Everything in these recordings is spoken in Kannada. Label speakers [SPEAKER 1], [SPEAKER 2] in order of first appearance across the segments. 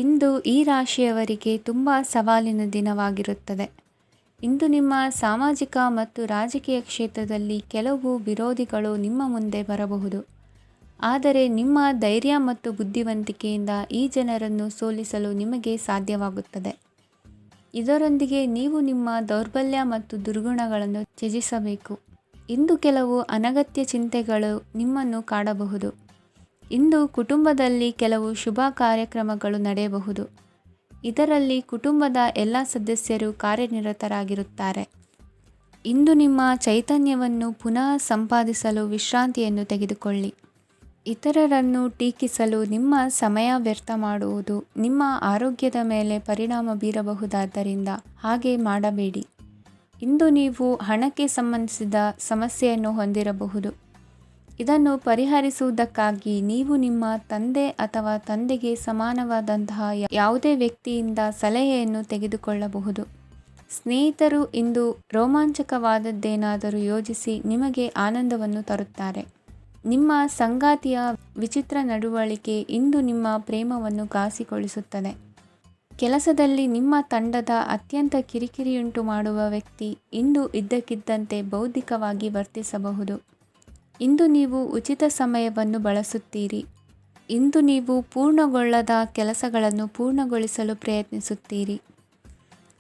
[SPEAKER 1] ಇಂದು ಈ ರಾಶಿಯವರಿಗೆ ತುಂಬ ಸವಾಲಿನ ದಿನವಾಗಿರುತ್ತದೆ. ಇಂದು ನಿಮ್ಮ ಸಾಮಾಜಿಕ ಮತ್ತು ರಾಜಕೀಯ ಕ್ಷೇತ್ರದಲ್ಲಿ ಕೆಲವು ವಿರೋಧಿಗಳು ನಿಮ್ಮ ಮುಂದೆ ಬರಬಹುದು. ಆದರೆ ನಿಮ್ಮ ಧೈರ್ಯ ಮತ್ತು ಬುದ್ಧಿವಂತಿಕೆಯಿಂದ ಈ ಜನರನ್ನು ಸೋಲಿಸಲು ನಿಮಗೆ ಸಾಧ್ಯವಾಗುತ್ತದೆ. ಇದರೊಂದಿಗೆ ನೀವು ನಿಮ್ಮ ದೌರ್ಬಲ್ಯ ಮತ್ತು ದುರ್ಗುಣಗಳನ್ನು ತ್ಯಜಿಸಬೇಕು. ಇಂದು ಕೆಲವು ಅನಗತ್ಯ ಚಿಂತೆಗಳು ನಿಮ್ಮನ್ನು ಕಾಡಬಹುದು. ಇಂದು ಕುಟುಂಬದಲ್ಲಿ ಕೆಲವು ಶುಭ ಕಾರ್ಯಕ್ರಮಗಳು ನಡೆಯಬಹುದು. ಇದರಲ್ಲಿ ಕುಟುಂಬದ ಎಲ್ಲ ಸದಸ್ಯರು ಕಾರ್ಯನಿರತರಾಗಿರುತ್ತಾರೆ. ಇಂದು ನಿಮ್ಮ ಚೈತನ್ಯವನ್ನು ಪುನಃ ಸಂಪಾದಿಸಲು ವಿಶ್ರಾಂತಿಯನ್ನು ತೆಗೆದುಕೊಳ್ಳಿ. ಇತರರನ್ನು ಟೀಕಿಸಲು ನಿಮ್ಮ ಸಮಯ ವ್ಯರ್ಥ ಮಾಡುವುದು ನಿಮ್ಮ ಆರೋಗ್ಯದ ಮೇಲೆ ಪರಿಣಾಮ ಬೀರಬಹುದಾದ್ದರಿಂದ ಹಾಗೆ ಮಾಡಬೇಡಿ. ಇಂದು ನೀವು ಹಣಕ್ಕೆ ಸಂಬಂಧಿಸಿದ ಸಮಸ್ಯೆಯನ್ನು ಹೊಂದಿರಬಹುದು. ಇದನ್ನು ಪರಿಹರಿಸುವುದಕ್ಕಾಗಿ ನೀವು ನಿಮ್ಮ ತಂದೆ ಅಥವಾ ತಂದೆಗೆ ಸಮಾನವಾದಂತಹ ಯಾವುದೇ ವ್ಯಕ್ತಿಯಿಂದ ಸಲಹೆಯನ್ನು ತೆಗೆದುಕೊಳ್ಳಬಹುದು. ಸ್ನೇಹಿತರು ಇಂದು ರೋಮಾಂಚಕವಾದದ್ದೇನಾದರೂ ಯೋಜಿಸಿ ನಿಮಗೆ ಆನಂದವನ್ನು ತರುತ್ತಾರೆ. ನಿಮ್ಮ ಸಂಗಾತಿಯ ವಿಚಿತ್ರ ನಡವಳಿಕೆ ಇಂದು ನಿಮ್ಮ ಪ್ರೇಮವನ್ನು ಘಾಸಿಗೊಳಿಸುತ್ತದೆ. ಕೆಲಸದಲ್ಲಿ ನಿಮ್ಮ ತಂಡದ ಅತ್ಯಂತ ಕಿರಿಕಿರಿಯುಂಟು ಮಾಡುವ ವ್ಯಕ್ತಿ ಇಂದು ಇದ್ದಕ್ಕಿದ್ದಂತೆ ಬೌದ್ಧಿಕವಾಗಿ ವರ್ತಿಸಬಹುದು. ಇಂದು ನೀವು ಉಚಿತ ಸಮಯವನ್ನು ಬಳಸುತ್ತೀರಿ. ಇಂದು ನೀವು ಪೂರ್ಣಗೊಳ್ಳದ ಕೆಲಸಗಳನ್ನು ಪೂರ್ಣಗೊಳಿಸಲು ಪ್ರಯತ್ನಿಸುತ್ತೀರಿ.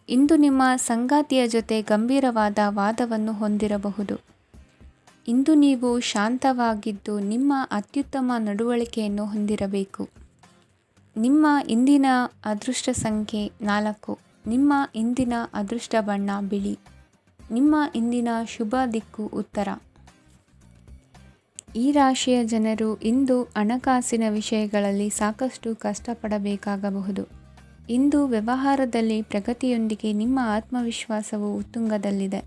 [SPEAKER 1] ಇಂದು ನಿಮ್ಮ ಸಂಗಾತಿಯ ಜೊತೆ ಗಂಭೀರವಾದ ವಾದವನ್ನು ಹೊಂದಿರಬಹುದು. ಇಂದು ನೀವು ಶಾಂತವಾಗಿದ್ದು ನಿಮ್ಮ ಅತ್ಯುತ್ತಮ ನಡವಳಿಕೆಯನ್ನು ಹೊಂದಿರಬೇಕು. ನಿಮ್ಮ ಇಂದಿನ ಅದೃಷ್ಟ ಸಂಖ್ಯೆ 4. ನಿಮ್ಮ ಇಂದಿನ ಅದೃಷ್ಟ ಬಣ್ಣ ಬಿಳಿ. ನಿಮ್ಮ ಇಂದಿನ ಶುಭ ದಿಕ್ಕು ಉತ್ತರ. ಈ ರಾಶಿಯ ಜನರು ಇಂದು ಹಣಕಾಸಿನ ವಿಷಯಗಳಲ್ಲಿ ಸಾಕಷ್ಟು ಕಷ್ಟಪಡಬೇಕಾಗಬಹುದು. ಇಂದು ವ್ಯವಹಾರದಲ್ಲಿ ಪ್ರಗತಿಯೊಂದಿಗೆ ನಿಮ್ಮ ಆತ್ಮವಿಶ್ವಾಸವು ಉತ್ತುಂಗದಲ್ಲಿದೆ.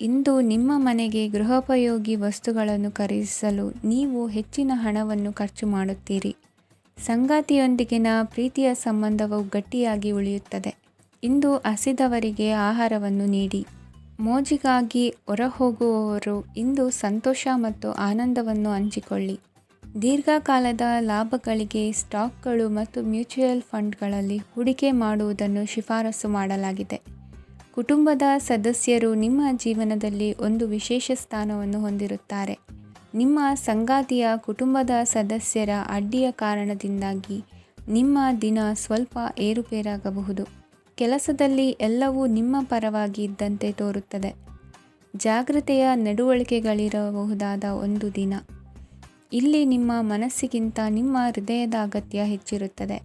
[SPEAKER 1] ಇಂದು ನಿಮ್ಮ ಮನೆಗೆ ಗೃಹೋಪಯೋಗಿ ವಸ್ತುಗಳನ್ನು ಖರೀದಿಸಲು ನೀವು ಹೆಚ್ಚಿನ ಹಣವನ್ನು ಖರ್ಚು ಮಾಡುತ್ತೀರಿ. ಸಂಗಾತಿಯೊಂದಿಗಿನ ಪ್ರೀತಿಯ ಸಂಬಂಧವು ಗಟ್ಟಿಯಾಗಿ ಉಳಿಯುತ್ತದೆ. ಇಂದು ಹಸಿದವರಿಗೆ ಆಹಾರವನ್ನು ನೀಡಿ. ಮೋಜಿಗಾಗಿ ಹೊರಹೋಗುವವರು ಇಂದು ಸಂತೋಷ ಮತ್ತು ಆನಂದವನ್ನು ಹಂಚಿಕೊಳ್ಳಿ. ದೀರ್ಘಕಾಲದ ಲಾಭಗಳಿಗೆ ಸ್ಟಾಕ್ಗಳು ಮತ್ತು ಮ್ಯೂಚುವಲ್ ಫಂಡ್ಗಳಲ್ಲಿ ಹೂಡಿಕೆ ಮಾಡುವುದನ್ನು ಶಿಫಾರಸು ಮಾಡಲಾಗಿದೆ. ಕುಟುಂಬದ ಸದಸ್ಯರು ನಿಮ್ಮ ಜೀವನದಲ್ಲಿ ಒಂದು ವಿಶೇಷ ಸ್ಥಾನವನ್ನು ಹೊಂದಿರುತ್ತಾರೆ. ನಿಮ್ಮ ಸಂಗಾತಿಯ ಕುಟುಂಬದ ಸದಸ್ಯರ ಅಡ್ಡಿಯ ಕಾರಣದಿಂದಾಗಿ ನಿಮ್ಮ ದಿನ ಸ್ವಲ್ಪ ಏರುಪೇರಾಗಬಹುದು. ಕೆಲಸದಲ್ಲಿ ಎಲ್ಲವೂ ನಿಮ್ಮ ಪರವಾಗಿ ಇದ್ದಂತೆ ತೋರುತ್ತದೆ. ಜಾಗ್ರತೆಯ ನಡವಳಿಕೆಗಳಿರಬಹುದಾದ ಒಂದು ದಿನ. ಇಲ್ಲಿ ನಿಮ್ಮ ಮನಸ್ಸಿಗಿಂತ ನಿಮ್ಮ ಹೃದಯದ ಅಗತ್ಯ ಹೆಚ್ಚಿರುತ್ತದೆ.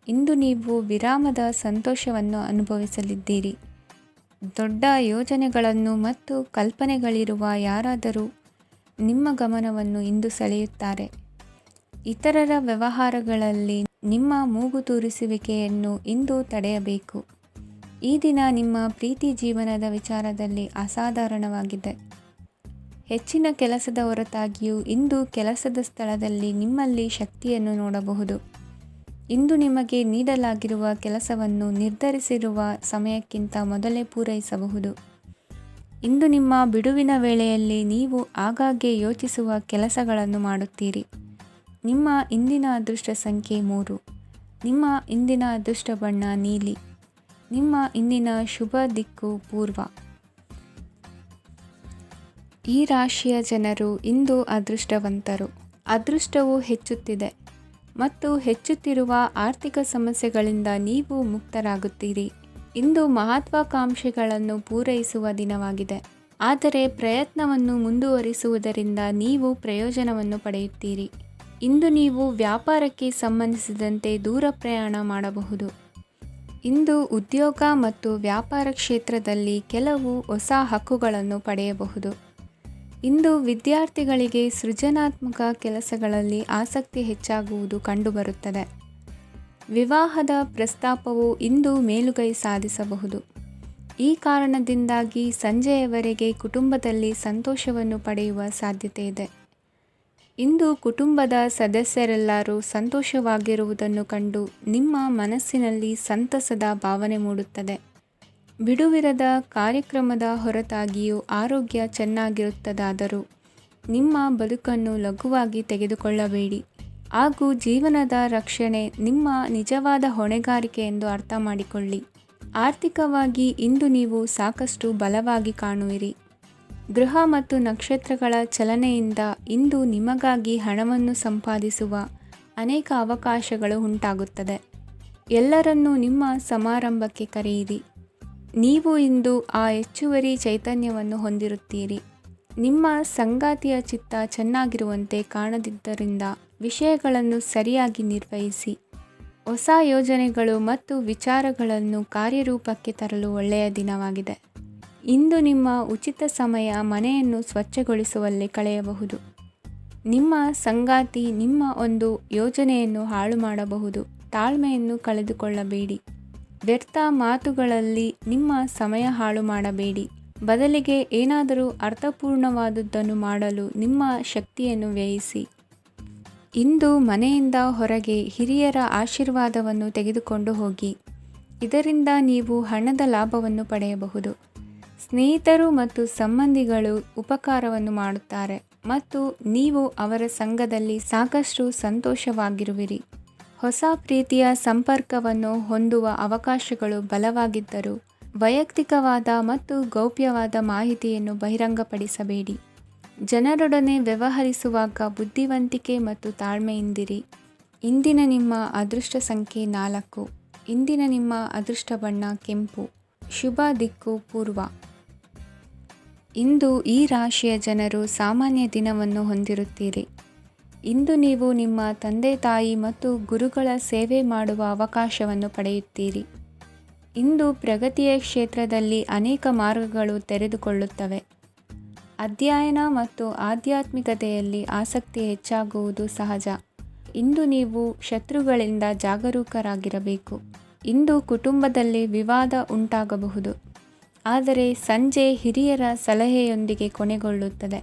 [SPEAKER 1] ಇಂದು ನೀವು ವಿರಾಮದ ಸಂತೋಷವನ್ನು ಅನುಭವಿಸಲಿದ್ದೀರಿ. ದೊಡ್ಡ ಯೋಜನೆಗಳನ್ನು ಮತ್ತು ಕಲ್ಪನೆಗಳಿರುವ ಯಾರಾದರೂ ನಿಮ್ಮ ಗಮನವನ್ನು ಇಂದು ಸೆಳೆಯುತ್ತಾರೆ. ಇತರರ ವ್ಯವಹಾರಗಳಲ್ಲಿ ನಿಮ್ಮ ಮೂಗು ತೂರಿಸುವಿಕೆಯನ್ನು ಇಂದು ತಡೆಯಬೇಕು. ಈ ದಿನ ನಿಮ್ಮ ಪ್ರೀತಿ ಜೀವನದ ವಿಚಾರದಲ್ಲಿ ಅಸಾಧಾರಣವಾಗಿದೆ. ಹೆಚ್ಚಿನ ಕೆಲಸದ ಹೊರತಾಗಿಯೂ ಇಂದು ಕೆಲಸದ ಸ್ಥಳದಲ್ಲಿ ನಿಮ್ಮಲ್ಲಿ ಶಕ್ತಿಯನ್ನು ನೋಡಬಹುದು. ಇಂದು ನಿಮಗೆ ನೀಡಲಾಗಿರುವ ಕೆಲಸವನ್ನು ನಿರ್ಧರಿಸಿರುವ ಸಮಯಕ್ಕಿಂತ ಮೊದಲೇ ಪೂರೈಸಬಹುದು. ಇಂದು ನಿಮ್ಮ ಬಿಡುವಿನ ವೇಳೆಯಲ್ಲಿ ನೀವು ಆಗಾಗ್ಗೆ ಯೋಚಿಸುವ ಕೆಲಸಗಳನ್ನು ಮಾಡುತ್ತೀರಿ. ನಿಮ್ಮ ಇಂದಿನ ಅದೃಷ್ಟ ಸಂಖ್ಯೆ 3. ನಿಮ್ಮ ಇಂದಿನ ಅದೃಷ್ಟ ಬಣ್ಣ ನೀಲಿ. ನಿಮ್ಮ ಇಂದಿನ ಶುಭ ದಿಕ್ಕು ಪೂರ್ವ. ಈ ರಾಶಿಯ ಜನರು ಇಂದು ಅದೃಷ್ಟವಂತರು. ಅದೃಷ್ಟವು ಹೆಚ್ಚುತ್ತಿದೆ ಮತ್ತು ಹೆಚ್ಚುತ್ತಿರುವ ಆರ್ಥಿಕ ಸಮಸ್ಯೆಗಳಿಂದ ನೀವು ಮುಕ್ತರಾಗುತ್ತೀರಿ. ಇಂದು ಮಹತ್ವಾಕಾಂಕ್ಷೆಗಳನ್ನು ಪೂರೈಸುವ ದಿನವಾಗಿದೆ. ಆದರೆ ಪ್ರಯತ್ನವನ್ನು ಮುಂದುವರಿಸುವುದರಿಂದ ನೀವು ಪ್ರಯೋಜನವನ್ನು ಪಡೆಯುತ್ತೀರಿ. ಇಂದು ನೀವು ವ್ಯಾಪಾರಕ್ಕೆ ಸಂಬಂಧಿಸಿದಂತೆ ದೂರ ಪ್ರಯಾಣ ಮಾಡಬಹುದು. ಇಂದು ಉದ್ಯೋಗ ಮತ್ತು ವ್ಯಾಪಾರ ಕ್ಷೇತ್ರದಲ್ಲಿ ಕೆಲವು ಹೊಸ ಹಕ್ಕುಗಳನ್ನು ಪಡೆಯಬಹುದು. ಇಂದು ವಿದ್ಯಾರ್ಥಿಗಳಿಗೆ ಸೃಜನಾತ್ಮಕ ಕೆಲಸಗಳಲ್ಲಿ ಆಸಕ್ತಿ ಹೆಚ್ಚಾಗುವುದು ಕಂಡುಬರುತ್ತದೆ. ವಿವಾಹದ ಪ್ರಸ್ತಾಪವು ಇಂದು ಮೇಲುಗೈ ಸಾಧಿಸಬಹುದು. ಈ ಕಾರಣದಿಂದಾಗಿ ಸಂಜೆಯವರೆಗೆ ಕುಟುಂಬದಲ್ಲಿ ಸಂತೋಷವನ್ನು ಪಡೆಯುವ ಸಾಧ್ಯತೆ ಇದೆ. ಇಂದು ಕುಟುಂಬದ ಸದಸ್ಯರೆಲ್ಲರೂ ಸಂತೋಷವಾಗಿರುವುದನ್ನು ಕಂಡು ನಿಮ್ಮ ಮನಸ್ಸಿನಲ್ಲಿ ಸಂತಸದ ಭಾವನೆ ಮೂಡುತ್ತದೆ. ಬಿಡುವಿರದ ಕಾರ್ಯಕ್ರಮದ ಹೊರತಾಗಿಯೂ ಆರೋಗ್ಯ ಚೆನ್ನಾಗಿರುತ್ತದಾದರೂ ನಿಮ್ಮ ಬದುಕನ್ನು ಲಘುವಾಗಿ ತೆಗೆದುಕೊಳ್ಳಬೇಡಿ. ಹಾಗೂ ಜೀವನದ ರಕ್ಷಣೆ ನಿಮ್ಮ ನಿಜವಾದ ಹೊಣೆಗಾರಿಕೆ ಎಂದು ಅರ್ಥ ಮಾಡಿಕೊಳ್ಳಿ. ಆರ್ಥಿಕವಾಗಿ ಇಂದು ನೀವು ಸಾಕಷ್ಟು ಬಲವಾಗಿ ಕಾಣುವಿರಿ. ಗ್ರಹ ಮತ್ತು ನಕ್ಷತ್ರಗಳ ಚಲನೆಯಿಂದ ಇಂದು ನಿಮಗಾಗಿ ಹಣವನ್ನು ಸಂಪಾದಿಸುವ ಅನೇಕ ಅವಕಾಶಗಳು ಉಂಟಾಗುತ್ತದೆ. ಎಲ್ಲರನ್ನೂ ನಿಮ್ಮ ಸಮಾರಂಭಕ್ಕೆ ಕರೆಯಿರಿ. ನೀವು ಇಂದು ಆ ಹೆಚ್ಚುವರಿ ಚೈತನ್ಯವನ್ನು ಹೊಂದಿರುತ್ತೀರಿ. ನಿಮ್ಮ ಸಂಗಾತಿಯ ಚಿತ್ತ ಚೆನ್ನಾಗಿರುವಂತೆ ಕಾಣದಿದ್ದರಿಂದ ವಿಷಯಗಳನ್ನು ಸರಿಯಾಗಿ ನಿರ್ವಹಿಸಿ. ಹೊಸ ಯೋಜನೆಗಳು ಮತ್ತು ವಿಚಾರಗಳನ್ನು ಕಾರ್ಯರೂಪಕ್ಕೆ ತರಲು ಒಳ್ಳೆಯ ದಿನವಾಗಿದೆ. ಇಂದು ನಿಮ್ಮ ಉಚಿತ ಸಮಯ ಮನೆಯನ್ನು ಸ್ವಚ್ಛಗೊಳಿಸುವಲ್ಲಿ ಕಳೆಯಬಹುದು. ನಿಮ್ಮ ಸಂಗಾತಿ ನಿಮ್ಮ ಒಂದು ಯೋಜನೆಯನ್ನು ಹಾಳು ಮಾಡಬಹುದು. ತಾಳ್ಮೆಯನ್ನು ಕಳೆದುಕೊಳ್ಳಬೇಡಿ. ವ್ಯರ್ಥ ಮಾತುಗಳಲ್ಲಿ ನಿಮ್ಮ ಸಮಯ ಹಾಳು ಮಾಡಬೇಡಿ. ಬದಲಿಗೆ ಏನಾದರೂ ಅರ್ಥಪೂರ್ಣವಾದುದನ್ನು ಮಾಡಲು ನಿಮ್ಮ ಶಕ್ತಿಯನ್ನು ವ್ಯಯಿಸಿ. ಇಂದು ಮನೆಯಿಂದ ಹೊರಗೆ ಹಿರಿಯರ ಆಶೀರ್ವಾದವನ್ನು ತೆಗೆದುಕೊಂಡು ಹೋಗಿ. ಇದರಿಂದ ನೀವು ಹಣದ ಲಾಭವನ್ನು ಪಡೆಯಬಹುದು. ಸ್ನೇಹಿತರು ಮತ್ತು ಸಂಬಂಧಿಗಳು ಉಪಕಾರವನ್ನು ಮಾಡುತ್ತಾರೆ ಮತ್ತು ನೀವು ಅವರ ಸಂಘದಲ್ಲಿ ಸಾಕಷ್ಟು ಸಂತೋಷವಾಗಿರುವಿರಿ. ಹೊಸ ಪ್ರೀತಿಯ ಸಂಪರ್ಕವನ್ನು ಹೊಂದುವ ಅವಕಾಶಗಳು ಬಲವಾಗಿದ್ದರೂ ವೈಯಕ್ತಿಕವಾದ ಮತ್ತು ಗೌಪ್ಯವಾದ ಮಾಹಿತಿಯನ್ನು ಬಹಿರಂಗಪಡಿಸಬೇಡಿ. ಜನರೊಡನೆ ವ್ಯವಹರಿಸುವಾಗ ಬುದ್ಧಿವಂತಿಕೆ ಮತ್ತು ತಾಳ್ಮೆಯಿಂದಿರಿ. ಇಂದಿನ ನಿಮ್ಮ ಅದೃಷ್ಟ ಸಂಖ್ಯೆ 4. ಇಂದಿನ ನಿಮ್ಮ ಅದೃಷ್ಟ ಬಣ್ಣ ಕೆಂಪು. ಶುಭ ದಿಕ್ಕು ಪೂರ್ವ. ಇಂದು ಈ ರಾಶಿಯ ಜನರು ಸಾಮಾನ್ಯ ದಿನವನ್ನು ಹೊಂದಿರುತ್ತೀರಿ. ಇಂದು ನೀವು ನಿಮ್ಮ ತಂದೆ ತಾಯಿ ಮತ್ತು ಗುರುಗಳ ಸೇವೆ ಮಾಡುವ ಅವಕಾಶವನ್ನು ಪಡೆಯುತ್ತೀರಿ. ಇಂದು ಪ್ರಗತಿಯ ಕ್ಷೇತ್ರದಲ್ಲಿ ಅನೇಕ ಮಾರ್ಗಗಳು ತೆರೆದುಕೊಳ್ಳುತ್ತವೆ. ಅಧ್ಯಯನ ಮತ್ತು ಆಧ್ಯಾತ್ಮಿಕತೆಯಲ್ಲಿ ಆಸಕ್ತಿ ಹೆಚ್ಚಾಗುವುದು ಸಹಜ. ಇಂದು ನೀವು ಶತ್ರುಗಳಿಂದ ಜಾಗರೂಕರಾಗಿರಬೇಕು. ಇಂದು ಕುಟುಂಬದಲ್ಲಿ ವಿವಾದ ಉಂಟಾಗಬಹುದು, ಆದರೆ ಸಂಜೆ ಹಿರಿಯರ ಸಲಹೆಯೊಂದಿಗೆ ಕೊನೆಗೊಳ್ಳುತ್ತದೆ.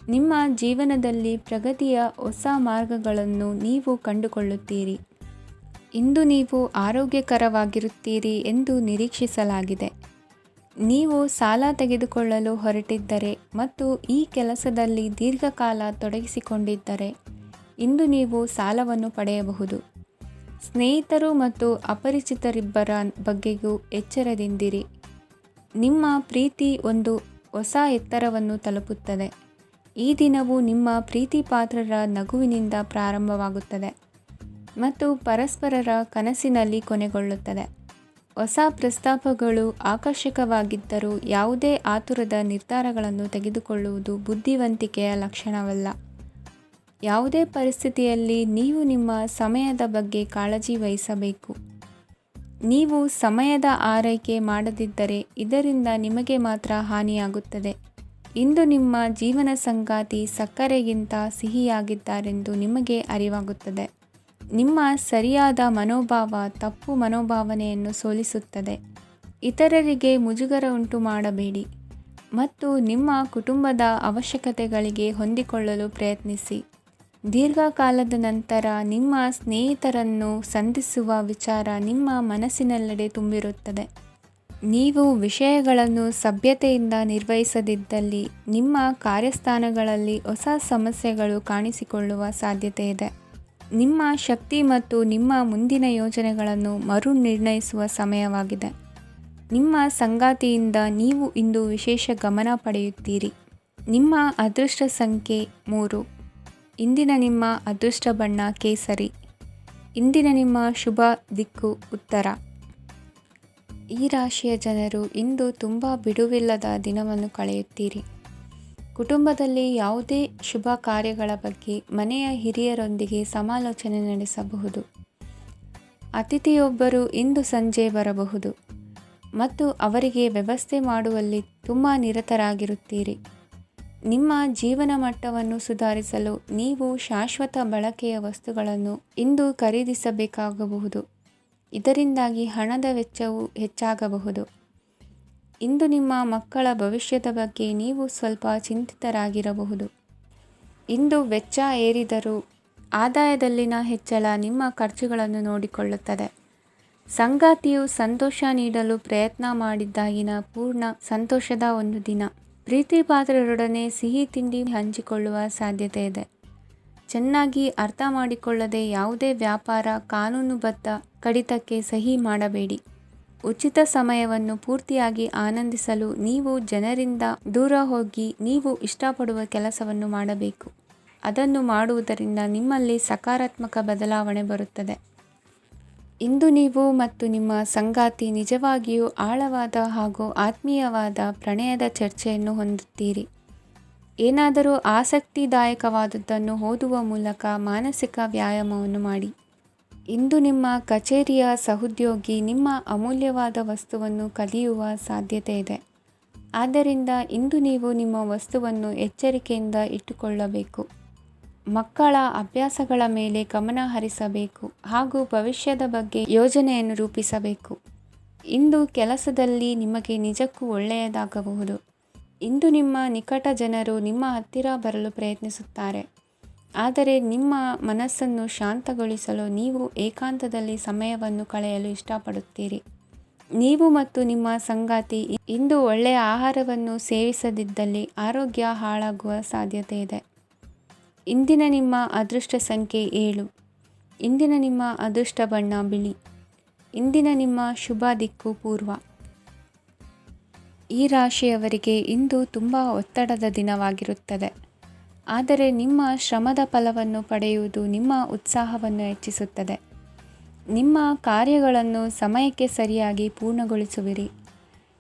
[SPEAKER 1] ನಿಮ್ಮ ಜೀವನದಲ್ಲಿ ಪ್ರಗತಿಯ ಹೊಸ ಮಾರ್ಗಗಳನ್ನು ನೀವು ಕಂಡುಕೊಳ್ಳುತ್ತೀರಿ. ಇಂದು ನೀವು ಆರೋಗ್ಯಕರವಾಗಿರುತ್ತೀರಿ ಎಂದು ನಿರೀಕ್ಷಿಸಲಾಗಿದೆ. ನೀವು ಸಾಲ ತೆಗೆದುಕೊಳ್ಳಲು ಹೊರಟಿದ್ದರೆ ಮತ್ತು ಈ ಕೆಲಸದಲ್ಲಿ ದೀರ್ಘಕಾಲ ತೊಡಗಿಸಿಕೊಂಡಿದ್ದರೆ ಇಂದು ನೀವು ಸಾಲವನ್ನು ಪಡೆಯಬಹುದು. ಸ್ನೇಹಿತರು ಮತ್ತು ಅಪರಿಚಿತರಿಬ್ಬರ ಬಗ್ಗೆಯೂ ಎಚ್ಚರದಿಂದಿರಿ. ನಿಮ್ಮ ಪ್ರೀತಿ ಒಂದು ಹೊಸ ಎತ್ತರವನ್ನು ತಲುಪುತ್ತದೆ. ಈ ದಿನವು ನಿಮ್ಮ ಪ್ರೀತಿಪಾತ್ರರ ನಗುವಿನಿಂದ ಪ್ರಾರಂಭವಾಗುತ್ತದೆ ಮತ್ತು ಪರಸ್ಪರರ ಕನಸಿನಲ್ಲಿ ಕೊನೆಗೊಳ್ಳುತ್ತದೆ. ಹೊಸ ಪ್ರಸ್ತಾಪಗಳು ಆಕರ್ಷಕವಾಗಿದ್ದರೂ ಯಾವುದೇ ಆತುರದ ನಿರ್ಧಾರಗಳನ್ನು ತೆಗೆದುಕೊಳ್ಳುವುದು ಬುದ್ಧಿವಂತಿಕೆಯ ಲಕ್ಷಣವಲ್ಲ. ಯಾವುದೇ ಪರಿಸ್ಥಿತಿಯಲ್ಲಿ ನೀವು ನಿಮ್ಮ ಸಮಯದ ಬಗ್ಗೆ ಕಾಳಜಿ ವಹಿಸಬೇಕು. ನೀವು ಸಮಯದ ಆರೈಕೆ ಮಾಡದಿದ್ದರೆ ಇದರಿಂದ ನಿಮಗೆ ಮಾತ್ರ ಹಾನಿಯಾಗುತ್ತದೆ. ಇಂದು ನಿಮ್ಮ ಜೀವನ ಸಂಗಾತಿ ಸಕ್ಕರೆಗಿಂತ ಸಿಹಿಯಾಗಿದ್ದಾರೆಂದು ನಿಮಗೆ ಅರಿವಾಗುತ್ತದೆ. ನಿಮ್ಮ ಸರಿಯಾದ ಮನೋಭಾವ ತಪ್ಪು ಮನೋಭಾವನೆಯನ್ನು ಸೋಲಿಸುತ್ತದೆ. ಇತರರಿಗೆ ಮುಜುಗರ ಉಂಟು ಮಾಡಬೇಡಿ ಮತ್ತು ನಿಮ್ಮ ಕುಟುಂಬದ ಅವಶ್ಯಕತೆಗಳಿಗೆ ಹೊಂದಿಕೊಳ್ಳಲು ಪ್ರಯತ್ನಿಸಿ. ದೀರ್ಘಕಾಲದ ನಂತರ ನಿಮ್ಮ ಸ್ನೇಹಿತರನ್ನು ಸಂಧಿಸುವ ವಿಚಾರ ನಿಮ್ಮ ಮನಸ್ಸಿನೆಲ್ಲೆಡೆ ತುಂಬಿರುತ್ತದೆ. ನೀವು ವಿಷಯಗಳನ್ನು ಸಭ್ಯತೆಯಿಂದ ನಿರ್ವಹಿಸದಿದ್ದಲ್ಲಿ ನಿಮ್ಮ ಕಾರ್ಯಸ್ಥಾನಗಳಲ್ಲಿ ಹೊಸ ಸಮಸ್ಯೆಗಳು ಕಾಣಿಸಿಕೊಳ್ಳುವ ಸಾಧ್ಯತೆ ಇದೆ. ನಿಮ್ಮ ಶಕ್ತಿ ಮತ್ತು ನಿಮ್ಮ ಮುಂದಿನ ಯೋಜನೆಗಳನ್ನು ಮರು ನಿರ್ಣಯಿಸುವ ಸಮಯವಾಗಿದೆ. ನಿಮ್ಮ ಸಂಗಾತಿಯಿಂದ ನೀವು ಇಂದು ವಿಶೇಷ ಗಮನ ಪಡೆಯುತ್ತೀರಿ. ನಿಮ್ಮ ಅದೃಷ್ಟ ಸಂಖ್ಯೆ 3. ಇಂದಿನ ನಿಮ್ಮ ಅದೃಷ್ಟ ಬಣ್ಣ ಕೇಸರಿ. ಇಂದಿನ ನಿಮ್ಮ ಶುಭ ದಿಕ್ಕು ಉತ್ತರ. ಈ ರಾಶಿಯ ಜನರು ಇಂದು ತುಂಬ ಬಿಡುವಿಲ್ಲದ ದಿನವನ್ನು ಕಳೆಯುತ್ತೀರಿ. ಕುಟುಂಬದಲ್ಲಿ ಯಾವುದೇ ಶುಭ ಕಾರ್ಯಗಳ ಬಗ್ಗೆ ಮನೆಯ ಹಿರಿಯರೊಂದಿಗೆ ಸಮಾಲೋಚನೆ ನಡೆಸಬಹುದು. ಅತಿಥಿಯೊಬ್ಬರು ಇಂದು ಸಂಜೆ ಬರಬಹುದು ಮತ್ತು ಅವರಿಗೆ ವ್ಯವಸ್ಥೆ ಮಾಡುವಲ್ಲಿ ತುಂಬ ನಿರತರಾಗಿರುತ್ತೀರಿ. ನಿಮ್ಮ ಜೀವನ ಮಟ್ಟವನ್ನು ಸುಧಾರಿಸಲು ನೀವು ಶಾಶ್ವತ ಬಳಕೆಯ ವಸ್ತುಗಳನ್ನು ಇಂದು ಖರೀದಿಸಬೇಕಾಗಬಹುದು. ಇದರಿಂದಾಗಿ ಹಣದ ವೆಚ್ಚವು ಹೆಚ್ಚಾಗಬಹುದು. ಇಂದು ನಿಮ್ಮ ಮಕ್ಕಳ ಭವಿಷ್ಯದ ಬಗ್ಗೆ ನೀವು ಸ್ವಲ್ಪ ಚಿಂತಿತರಾಗಿರಬಹುದು. ಇಂದು ವೆಚ್ಚ ಏರಿದರೂ ಆದಾಯದಲ್ಲಿನ ಹೆಚ್ಚಳ ನಿಮ್ಮ ಖರ್ಚುಗಳನ್ನು ನೋಡಿಕೊಳ್ಳುತ್ತದೆ. ಸಂಗಾತಿಯು ಸಂತೋಷ ನೀಡಲು ಪ್ರಯತ್ನ ಮಾಡಿದ್ದಾಗಿನ ಪೂರ್ಣ ಸಂತೋಷದ ಒಂದು ದಿನ. ಪ್ರೀತಿಪಾತ್ರರೊಡನೆ ಸಿಹಿ ತಿಂಡಿ ಹಂಚಿಕೊಳ್ಳುವ ಸಾಧ್ಯತೆ ಇದೆ. ಚೆನ್ನಾಗಿ ಅರ್ಥ ಮಾಡಿಕೊಳ್ಳದೆ ಯಾವುದೇ ವ್ಯಾಪಾರ ಕಾನೂನುಬದ್ಧ ಕಡಿತಕ್ಕೆ ಸಹಿ ಮಾಡಬೇಡಿ. ಉಚಿತ ಸಮಯವನ್ನು ಪೂರ್ತಿಯಾಗಿ ಆನಂದಿಸಲು ನೀವು ಜನರಿಂದ ದೂರ ಹೋಗಿ ನೀವು ಇಷ್ಟಪಡುವ ಕೆಲಸವನ್ನು ಮಾಡಬೇಕು. ಅದನ್ನು ಮಾಡುವುದರಿಂದ ನಿಮ್ಮಲ್ಲಿ ಸಕಾರಾತ್ಮಕ ಬದಲಾವಣೆ ಬರುತ್ತದೆ. ಇಂದು ನೀವು ಮತ್ತು ನಿಮ್ಮ ಸಂಗಾತಿ ನಿಜವಾಗಿಯೂ ಆಳವಾದ ಹಾಗೂ ಆತ್ಮೀಯವಾದ ಪ್ರಣಯದ ಚರ್ಚೆಯನ್ನು ಹೊಂದುತ್ತೀರಿ. ಏನಾದರೂ ಆಸಕ್ತಿದಾಯಕವಾದದ್ದನ್ನು ಓದುವ ಮೂಲಕ ಮಾನಸಿಕ ವ್ಯಾಯಾಮವನ್ನು ಮಾಡಿ. ಇಂದು ನಿಮ್ಮ ಕಚೇರಿಯ ಸಹೋದ್ಯೋಗಿ ನಿಮ್ಮ ಅಮೂಲ್ಯವಾದ ವಸ್ತುವನ್ನು ಕದಿಯುವ ಸಾಧ್ಯತೆ ಇದೆ. ಆದ್ದರಿಂದ ಇಂದು ನೀವು ನಿಮ್ಮ ವಸ್ತುವನ್ನು ಎಚ್ಚರಿಕೆಯಿಂದ ಇಟ್ಟುಕೊಳ್ಳಬೇಕು. ಮಕ್ಕಳ ಅಭ್ಯಾಸಗಳ ಮೇಲೆ ಗಮನ ಹರಿಸಬೇಕು ಹಾಗೂ ಭವಿಷ್ಯದ ಬಗ್ಗೆ ಯೋಜನೆಯನ್ನು ರೂಪಿಸಬೇಕು. ಇಂದು ಕೆಲಸದಲ್ಲಿ ನಿಮಗೆ ನಿಜಕ್ಕೂ ಒಳ್ಳೆಯದಾಗಬಹುದು. ಇಂದು ನಿಮ್ಮ ನಿಕಟ ಜನರು ನಿಮ್ಮ ಹತ್ತಿರ ಬರಲು ಪ್ರಯತ್ನಿಸುತ್ತಾರೆ. ಆದರೆ ನಿಮ್ಮ ಮನಸ್ಸನ್ನು ಶಾಂತಗೊಳಿಸಲು ನೀವು ಏಕಾಂತದಲ್ಲಿ ಸಮಯವನ್ನು ಕಳೆಯಲು ಇಷ್ಟಪಡುತ್ತೀರಿ. ನೀವು ಮತ್ತು ನಿಮ್ಮ ಸಂಗಾತಿ ಇಂದು ಒಳ್ಳೆಯ ಆಹಾರವನ್ನು ಸೇವಿಸದಿದ್ದಲ್ಲಿ ಆರೋಗ್ಯ ಹಾಳಾಗುವ ಸಾಧ್ಯತೆ ಇದೆ. ಇಂದಿನ ನಿಮ್ಮ ಅದೃಷ್ಟ ಸಂಖ್ಯೆ 7. ಇಂದಿನ ನಿಮ್ಮ ಅದೃಷ್ಟ ಬಣ್ಣ ಬಿಳಿ. ಇಂದಿನ ನಿಮ್ಮ ಶುಭ ದಿಕ್ಕು ಪೂರ್ವ. ಈ ರಾಶಿಯವರಿಗೆ ಇಂದು ತುಂಬ ಒತ್ತಡದ ದಿನವಾಗಿರುತ್ತದೆ. ಆದರೆ ನಿಮ್ಮ ಶ್ರಮದ ಫಲವನ್ನು ಪಡೆಯುವುದು ನಿಮ್ಮ ಉತ್ಸಾಹವನ್ನು ಹೆಚ್ಚಿಸುತ್ತದೆ. ನಿಮ್ಮ ಕಾರ್ಯಗಳನ್ನು ಸಮಯಕ್ಕೆ ಸರಿಯಾಗಿ ಪೂರ್ಣಗೊಳಿಸುವಿರಿ.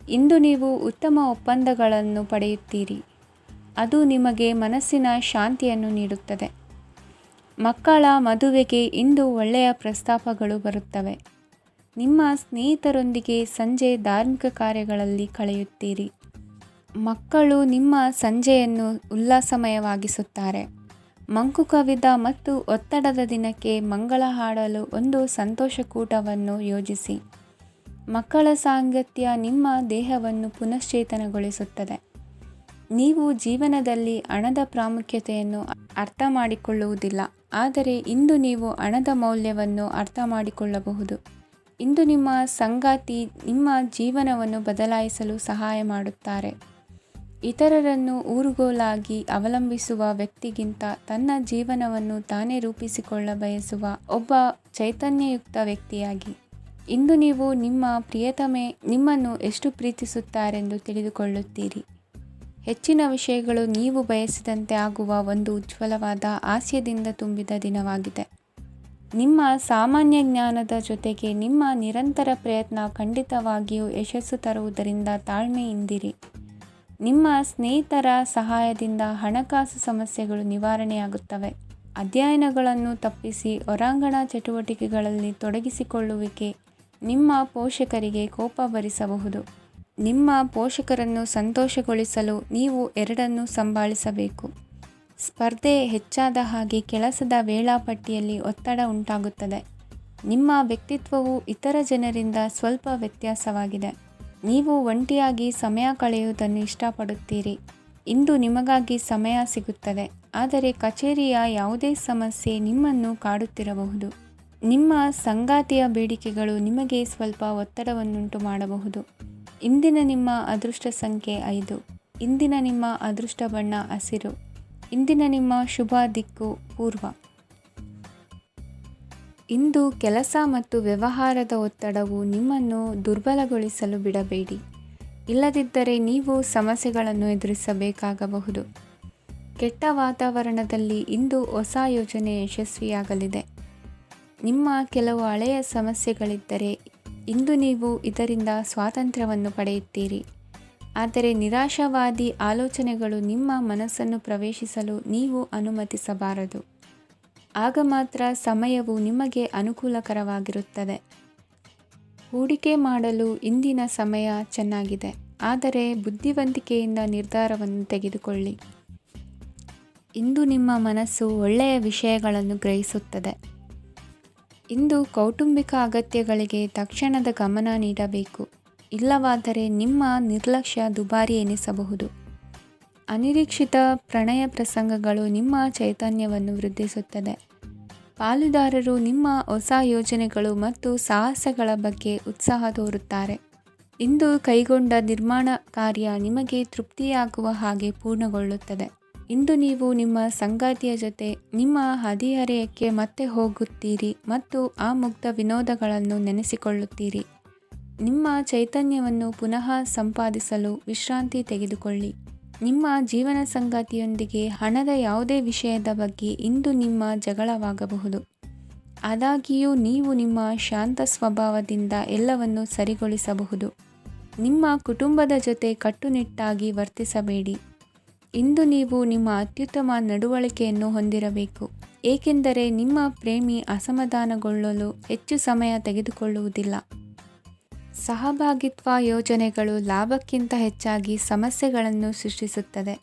[SPEAKER 1] ಇಂದು ನೀವು ಉತ್ತಮ ಒಪ್ಪಂದಗಳನ್ನು ಪಡೆಯುತ್ತೀರಿ. ಅದು ನಿಮಗೆ ಮನಸ್ಸಿನ ಶಾಂತಿಯನ್ನು ನೀಡುತ್ತದೆ. ಮಕ್ಕಳ ಮದುವೆಗೆ ಇಂದು ಒಳ್ಳೆಯ ಪ್ರಸ್ತಾಪಗಳು ಬರುತ್ತವೆ. ನಿಮ್ಮ ಸ್ನೇಹಿತರೊಂದಿಗೆ ಸಂಜೆ ಧಾರ್ಮಿಕ ಕಾರ್ಯಗಳಲ್ಲಿ ಕಳೆಯುತ್ತೀರಿ. ಮಕ್ಕಳು ನಿಮ್ಮ ಸಂಜೆಯನ್ನು ಉಲ್ಲಾಸಮಯವಾಗಿಸುತ್ತಾರೆ. ಮಂಕು ಕವಿದ ಮತ್ತು ಒತ್ತಡದ ದಿನಕ್ಕೆ ಮಂಗಳ ಹಾಡಲು ಒಂದು ಸಂತೋಷಕೂಟವನ್ನು ಯೋಜಿಸಿ. ಮಕ್ಕಳ ಸಾಂಗತ್ಯ ನಿಮ್ಮ ದೇಹವನ್ನು ಪುನಶ್ಚೇತನಗೊಳಿಸುತ್ತದೆ. ನೀವು ಜೀವನದಲ್ಲಿ ಹಣದ ಪ್ರಾಮುಖ್ಯತೆಯನ್ನು ಅರ್ಥ ಮಾಡಿಕೊಳ್ಳುವುದಿಲ್ಲ, ಆದರೆ ಇಂದು ನೀವು ಹಣದ ಮೌಲ್ಯವನ್ನು ಅರ್ಥ ಮಾಡಿಕೊಳ್ಳಬಹುದು. ಇಂದು ನಿಮ್ಮ ಸಂಗಾತಿ ನಿಮ್ಮ ಜೀವನವನ್ನು ಬದಲಾಯಿಸಲು ಸಹಾಯ ಮಾಡುತ್ತಾರೆ. ಇತರರನ್ನು ಊರುಗೋಲಾಗಿ ಅವಲಂಬಿಸುವ ವ್ಯಕ್ತಿಗಿಂತ ತನ್ನ ಜೀವನವನ್ನು ತಾನೇ ರೂಪಿಸಿಕೊಳ್ಳ ಬಯಸುವ ಒಬ್ಬ ಚೈತನ್ಯಯುಕ್ತ ವ್ಯಕ್ತಿಯಾಗಿ. ಇಂದು ನೀವು ನಿಮ್ಮ ಪ್ರಿಯತಮೆ ನಿಮ್ಮನ್ನು ಎಷ್ಟು ಪ್ರೀತಿಸುತ್ತಾರೆಂದು ತಿಳಿದುಕೊಳ್ಳುತ್ತೀರಿ. ಹೆಚ್ಚಿನ ವಿಷಯಗಳು ನೀವು ಬಯಸಿದಂತೆ ಆಗುವ ಒಂದು ಉಜ್ವಲವಾದ ಹಾಸ್ಯದಿಂದ ತುಂಬಿದ ದಿನವಾಗಿದೆ. ನಿಮ್ಮ ಸಾಮಾನ್ಯ ಜ್ಞಾನದ ಜೊತೆಗೆ ನಿಮ್ಮ ನಿರಂತರ ಪ್ರಯತ್ನ ಖಂಡಿತವಾಗಿಯೂ ಯಶಸ್ಸು ತರುವುದರಿಂದ ತಾಳ್ಮೆಯಿಂದಿರಿ. ನಿಮ್ಮ ಸ್ನೇಹಿತರ ಸಹಾಯದಿಂದ ಹಣಕಾಸು ಸಮಸ್ಯೆಗಳು ನಿವಾರಣೆಯಾಗುತ್ತವೆ. ಅಧ್ಯಯನಗಳನ್ನು ತಪ್ಪಿಸಿ ಹೊರಾಂಗಣ ಚಟುವಟಿಕೆಗಳಲ್ಲಿ ತೊಡಗಿಸಿಕೊಳ್ಳುವಿಕೆ ನಿಮ್ಮ ಪೋಷಕರಿಗೆ ಕೋಪ ಭರಿಸಬಹುದು. ನಿಮ್ಮ ಪೋಷಕರನ್ನು ಸಂತೋಷಗೊಳಿಸಲು ನೀವು ಎರಡನ್ನೂ ಸಂಭಾಳಿಸಬೇಕು. ಸ್ಪರ್ಧೆ ಹೆಚ್ಚಾದ ಹಾಗೆ ಕೆಲಸದ ವೇಳಾಪಟ್ಟಿಯಲ್ಲಿ ಒತ್ತಡ ಉಂಟಾಗುತ್ತದೆ. ನಿಮ್ಮ ವ್ಯಕ್ತಿತ್ವವು ಇತರ ಜನರಿಂದ ಸ್ವಲ್ಪ ವ್ಯತ್ಯಾಸವಾಗಿದೆ. ನೀವು ಒಂಟಿಯಾಗಿ ಸಮಯ ಕಳೆಯುವುದನ್ನು ಇಷ್ಟಪಡುತ್ತೀರಿ. ಇಂದು ನಿಮಗಾಗಿ ಸಮಯ ಸಿಗುತ್ತದೆ, ಆದರೆ ಕಚೇರಿಯ ಯಾವುದೇ ಸಮಸ್ಯೆ ನಿಮ್ಮನ್ನು ಕಾಡುತ್ತಿರಬಹುದು. ನಿಮ್ಮ ಸಂಗಾತಿಯ ಬೇಡಿಕೆಗಳು ನಿಮಗೆ ಸ್ವಲ್ಪ ಒತ್ತಡವನ್ನುಂಟು ಮಾಡಬಹುದು. ಇಂದಿನ ನಿಮ್ಮ ಅದೃಷ್ಟ ಸಂಖ್ಯೆ 5. ಇಂದಿನ ನಿಮ್ಮ ಅದೃಷ್ಟ ಬಣ್ಣ ಹಸಿರು. ಇಂದಿನ ನಿಮ್ಮ ಶುಭ ದಿಕ್ಕು ಪೂರ್ವ. ಇಂದು ಕೆಲಸ ಮತ್ತು ವ್ಯವಹಾರದ ಒತ್ತಡವು ನಿಮ್ಮನ್ನು ದುರ್ಬಲಗೊಳಿಸಲು ಬಿಡಬೇಡಿ. ಇಲ್ಲದಿದ್ದರೆ ನೀವು ಸಮಸ್ಯೆಗಳನ್ನು ಎದುರಿಸಬೇಕಾಗಬಹುದು. ಕೆಟ್ಟ ವಾತಾವರಣದಲ್ಲಿ ಇಂದು ಹೊಸ ಯೋಜನೆ ಯಶಸ್ವಿಯಾಗಲಿದೆ. ನಿಮ್ಮ ಕೆಲವು ಹಳೆಯ ಸಮಸ್ಯೆಗಳಿದ್ದರೆ ಇಂದು ನೀವು ಇದರಿಂದ ಸ್ವಾತಂತ್ರ್ಯವನ್ನು ಪಡೆಯುತ್ತೀರಿ. ಆದರೆ ನಿರಾಶಾವಾದಿ ಆಲೋಚನೆಗಳು ನಿಮ್ಮ ಮನಸ್ಸನ್ನು ಪ್ರವೇಶಿಸಲು ನೀವು ಅನುಮತಿಸಬಾರದು. ಆಗ ಮಾತ್ರ ಸಮಯವು ನಿಮಗೆ ಅನುಕೂಲಕರವಾಗಿರುತ್ತದೆ. ಹೂಡಿಕೆ ಮಾಡಲು ಇಂದಿನ ಸಮಯ ಚೆನ್ನಾಗಿದೆ, ಆದರೆ ಬುದ್ಧಿವಂತಿಕೆಯಿಂದ ನಿರ್ಧಾರವನ್ನು ತೆಗೆದುಕೊಳ್ಳಿ. ಇಂದು ನಿಮ್ಮ ಮನಸ್ಸು ಒಳ್ಳೆಯ ವಿಷಯಗಳನ್ನು ಗ್ರಹಿಸುತ್ತದೆ. ಇಂದು ಕೌಟುಂಬಿಕ ಅಗತ್ಯಗಳಿಗೆ ತಕ್ಷಣದ ಗಮನ ನೀಡಬೇಕು. ಇಲ್ಲವಾದರೆ ನಿಮ್ಮ ನಿರ್ಲಕ್ಷ್ಯ ದುಬಾರಿ ಎನಿಸಬಹುದು. ಅನಿರೀಕ್ಷಿತ ಪ್ರಣಯ ಪ್ರಸಂಗಗಳು ನಿಮ್ಮ ಚೈತನ್ಯವನ್ನು ವೃದ್ಧಿಸುತ್ತದೆ. ಪಾಲುದಾರರು ನಿಮ್ಮ ಹೊಸ ಯೋಜನೆಗಳು ಮತ್ತು ಸಾಹಸಗಳ ಬಗ್ಗೆ ಉತ್ಸಾಹ ತೋರುತ್ತಾರೆ. ಇಂದು ಕೈಗೊಂಡ ನಿರ್ಮಾಣ ಕಾರ್ಯ ನಿಮಗೆ ತೃಪ್ತಿಯಾಗುವ ಹಾಗೆ ಪೂರ್ಣಗೊಳ್ಳುತ್ತದೆ. ಇಂದು ನೀವು ನಿಮ್ಮ ಸಂಗಾತಿಯ ಜೊತೆ ನಿಮ್ಮ ಹದಿಹರೆಯಕ್ಕೆ ಮತ್ತೆ ಹೋಗುತ್ತೀರಿ ಮತ್ತು ಆ ಮುಗ್ಧ ವಿನೋದಗಳನ್ನು ನೆನೆಸಿಕೊಳ್ಳುತ್ತೀರಿ. ನಿಮ್ಮ ಚೈತನ್ಯವನ್ನು ಪುನಃ ಸಂಪಾದಿಸಲು ವಿಶ್ರಾಂತಿ ತೆಗೆದುಕೊಳ್ಳಿ. ನಿಮ್ಮ ಜೀವನ ಸಂಗಾತಿಯೊಂದಿಗೆ ಹಣದ ಯಾವುದೇ ವಿಷಯದ ಬಗ್ಗೆ ಇಂದು ನಿಮ್ಮ ಜಗಳವಾಗಬಹುದು. ಆದಾಗ್ಯೂ ನೀವು ನಿಮ್ಮ ಶಾಂತ ಸ್ವಭಾವದಿಂದ ಎಲ್ಲವನ್ನು ಸರಿಗೊಳಿಸಬಹುದು. ನಿಮ್ಮ ಕುಟುಂಬದ ಜೊತೆ ಕಟ್ಟುನಿಟ್ಟಾಗಿ ವರ್ತಿಸಬೇಡಿ. ಇಂದು ನೀವು ನಿಮ್ಮ ಅತ್ಯುತ್ತಮ ನಡವಳಿಕೆಯನ್ನು ಹೊಂದಿರಬೇಕು, ಏಕೆಂದರೆ ನಿಮ್ಮ ಪ್ರೇಮಿ ಅಸಮಾಧಾನಗೊಳ್ಳಲು ಹೆಚ್ಚು ಸಮಯ ತೆಗೆದುಕೊಳ್ಳುವುದಿಲ್ಲ. ಸಹಭಾಗಿತ್ವ ಯೋಜನೆಗಳು ಲಾಭಕ್ಕಿಂತ ಹೆಚ್ಚಾಗಿ ಸಮಸ್ಯೆಗಳನ್ನು ಸೃಷ್ಟಿಸುತ್ತದೆ.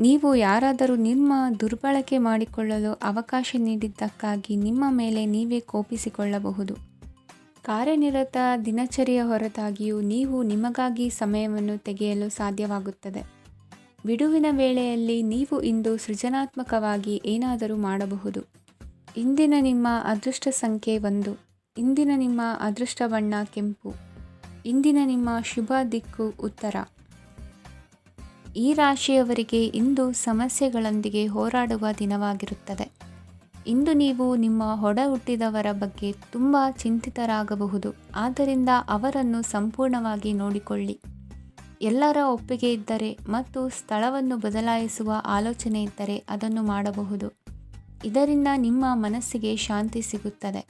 [SPEAKER 1] ನೀವು ಯಾರಾದರೂ ನಿಮ್ಮ ದುರ್ಬಳಕೆ ಮಾಡಿಕೊಳ್ಳಲು ಅವಕಾಶ ನೀಡಿದ್ದಕ್ಕಾಗಿ ನಿಮ್ಮ ಮೇಲೆ ನೀವೇ ಕೋಪಿಸಿಕೊಳ್ಳಬಹುದು. ಕಾರ್ಯನಿರತ ದಿನಚರಿಯ ಹೊರತಾಗಿಯೂ ನೀವು ನಿಮಗಾಗಿ ಸಮಯವನ್ನು ತೆಗೆಯಲು ಸಾಧ್ಯವಾಗುತ್ತದೆ. ಬಿಡುವಿನ ವೇಳೆಯಲ್ಲಿ ನೀವು ಇಂದು ಸೃಜನಾತ್ಮಕವಾಗಿ ಏನಾದರೂ ಮಾಡಬಹುದು. ಇಂದಿನ ನಿಮ್ಮ ಅದೃಷ್ಟ ಸಂಖ್ಯೆ 1. ಇಂದಿನ ನಿಮ್ಮ ಅದೃಷ್ಟ ಬಣ್ಣ ಕೆಂಪು. ಇಂದಿನ ನಿಮ್ಮ ಶುಭ ದಿಕ್ಕು ಉತ್ತರ. ಈ ರಾಶಿಯವರಿಗೆ ಇಂದು ಸಮಸ್ಯೆಗಳೊಂದಿಗೆ ಹೋರಾಡುವ ದಿನವಾಗಿರುತ್ತದೆ. ಇಂದು ನೀವು ನಿಮ್ಮ ಒಡ ಹುಟ್ಟಿದವರ ಬಗ್ಗೆ ತುಂಬ ಚಿಂತಿತರಾಗಬಹುದು. ಆದ್ದರಿಂದ ಅವರನ್ನು ಸಂಪೂರ್ಣವಾಗಿ ನೋಡಿಕೊಳ್ಳಿ. ಎಲ್ಲರ ಒಪ್ಪಿಗೆ ಇದ್ದರೆ ಮತ್ತು ಸ್ಥಳವನ್ನು ಬದಲಾಯಿಸುವ ಆಲೋಚನೆ ಇದ್ದರೆ ಅದನ್ನು ಮಾಡಬಹುದು. ಇದರಿಂದ ನಿಮ್ಮ ಮನಸ್ಸಿಗೆ ಶಾಂತಿ ಸಿಗುತ್ತದೆ.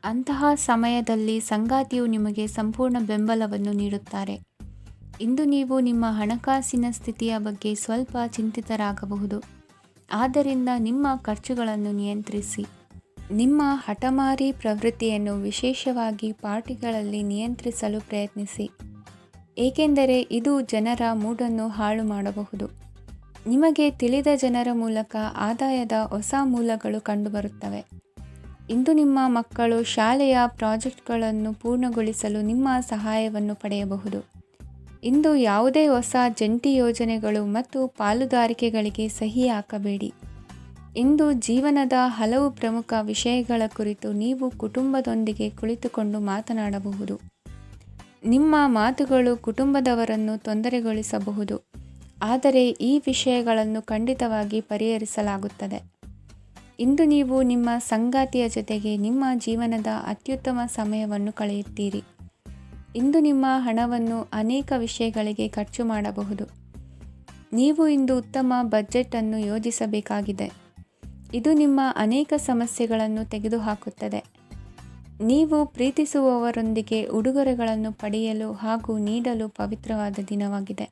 [SPEAKER 1] ಅಂತಹ ಸಮಯದಲ್ಲಿ ಸಂಗಾತಿಯು ನಿಮಗೆ ಸಂಪೂರ್ಣ ಬೆಂಬಲವನ್ನು ನೀಡುತ್ತಾರೆ. ಇಂದು ನೀವು ನಿಮ್ಮ ಹಣಕಾಸಿನ ಸ್ಥಿತಿಯ ಬಗ್ಗೆ ಸ್ವಲ್ಪ ಚಿಂತಿತರಾಗಬಹುದು. ಆದ್ದರಿಂದ ನಿಮ್ಮ ಖರ್ಚುಗಳನ್ನು ನಿಯಂತ್ರಿಸಿ. ನಿಮ್ಮ ಹಠಮಾರಿ ಪ್ರವೃತ್ತಿಯನ್ನು ವಿಶೇಷವಾಗಿ ಪಾರ್ಟಿಗಳಲ್ಲಿ ನಿಯಂತ್ರಿಸಲು ಪ್ರಯತ್ನಿಸಿ, ಏಕೆಂದರೆ ಇದು ಜನರ ಮೂಡನ್ನು ಹಾಳು ಮಾಡಬಹುದು. ನಿಮಗೆ ತಿಳಿದ ಜನರ ಮೂಲಕ ಆದಾಯದ ಹೊಸ ಮೂಲಗಳು ಕಂಡುಬರುತ್ತವೆ. ಇಂದು ನಿಮ್ಮ ಮಕ್ಕಳು ಶಾಲೆಯ ಪ್ರಾಜೆಕ್ಟ್ಗಳನ್ನು ಪೂರ್ಣಗೊಳಿಸಲು ನಿಮ್ಮ ಸಹಾಯವನ್ನು ಪಡೆಯಬಹುದು. ಇಂದು ಯಾವುದೇ ಹೊಸ ಜಂಟಿ ಯೋಜನೆಗಳು ಮತ್ತು ಪಾಲುದಾರಿಕೆಗಳಿಗೆ ಸಹಿ ಹಾಕಬೇಡಿ. ಇಂದು ಜೀವನದ ಹಲವು ಪ್ರಮುಖ ವಿಷಯಗಳ ಕುರಿತು ನೀವು ಕುಟುಂಬದೊಂದಿಗೆ ಕುಳಿತುಕೊಂಡು ಮಾತನಾಡಬಹುದು. ನಿಮ್ಮ ಮಾತುಗಳು ಕುಟುಂಬದವರನ್ನು ತೊಂದರೆಗೊಳಿಸಬಹುದು, ಆದರೆ ಈ ವಿಷಯಗಳನ್ನು ಖಂಡಿತವಾಗಿ ಪರಿಹರಿಸಲಾಗುತ್ತದೆ. ಇಂದು ನೀವು ನಿಮ್ಮ ಸಂಗಾತಿಯ ಜೊತೆಗೆ ನಿಮ್ಮ ಜೀವನದ ಅತ್ಯುತ್ತಮ ಸಮಯವನ್ನು ಕಳೆಯುತ್ತೀರಿ. ಇಂದು ನಿಮ್ಮ ಹಣವನ್ನು ಅನೇಕ ವಿಷಯಗಳಿಗೆ ಖರ್ಚು ಮಾಡಬಹುದು. ನೀವು ಇಂದು ಉತ್ತಮ ಬಜೆಟ್ ಅನ್ನು ಯೋಜಿಸಬೇಕಾಗಿದೆ. ಇದು ನಿಮ್ಮ ಅನೇಕ ಸಮಸ್ಯೆಗಳನ್ನು ತೆಗೆದುಹಾಕುತ್ತದೆ. ನೀವು ಪ್ರೀತಿಸುವವರೊಂದಿಗೆ ಉಡುಗೊರೆಗಳನ್ನು ಪಡೆಯಲು ಹಾಗೂ ನೀಡಲು ಪವಿತ್ರವಾದ ದಿನವಾಗಿದೆ.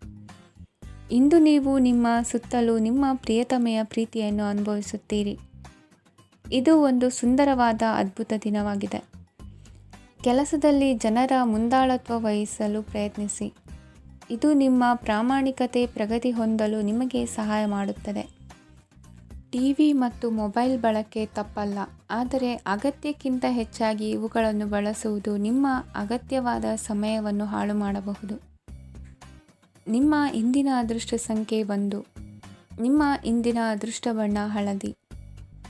[SPEAKER 1] ಇಂದು ನೀವು ನಿಮ್ಮ ಸುತ್ತಲೂ ನಿಮ್ಮ ಪ್ರಿಯತಮೆಯ ಪ್ರೀತಿಯನ್ನು ಅನುಭವಿಸುತ್ತೀರಿ. ಇದು ಒಂದು ಸುಂದರವಾದ ಅದ್ಭುತ ದಿನವಾಗಿದೆ. ಕೆಲಸದಲ್ಲಿ ಜನರ ಮುಂದಾಳತ್ವ ವಹಿಸಲು ಪ್ರಯತ್ನಿಸಿ. ಇದು ನಿಮ್ಮ ಪ್ರಾಮಾಣಿಕತೆ ಪ್ರಗತಿ ಹೊಂದಲು ನಿಮಗೆ ಸಹಾಯ ಮಾಡುತ್ತದೆ. ಟಿವಿ ಮತ್ತು ಮೊಬೈಲ್ ಬಳಕೆ ತಪ್ಪಲ್ಲ, ಆದರೆ ಅಗತ್ಯಕ್ಕಿಂತ ಹೆಚ್ಚಾಗಿ ಇವುಗಳನ್ನು ಬಳಸುವುದು ನಿಮ್ಮ ಅಗತ್ಯವಾದ ಸಮಯವನ್ನು ಹಾಳು ಮಾಡಬಹುದು. ನಿಮ್ಮ ಇಂದಿನ ಅದೃಷ್ಟ ಸಂಖ್ಯೆ 1. ನಿಮ್ಮ ಇಂದಿನ ಅದೃಷ್ಟ ಬಣ್ಣ ಹಳದಿ.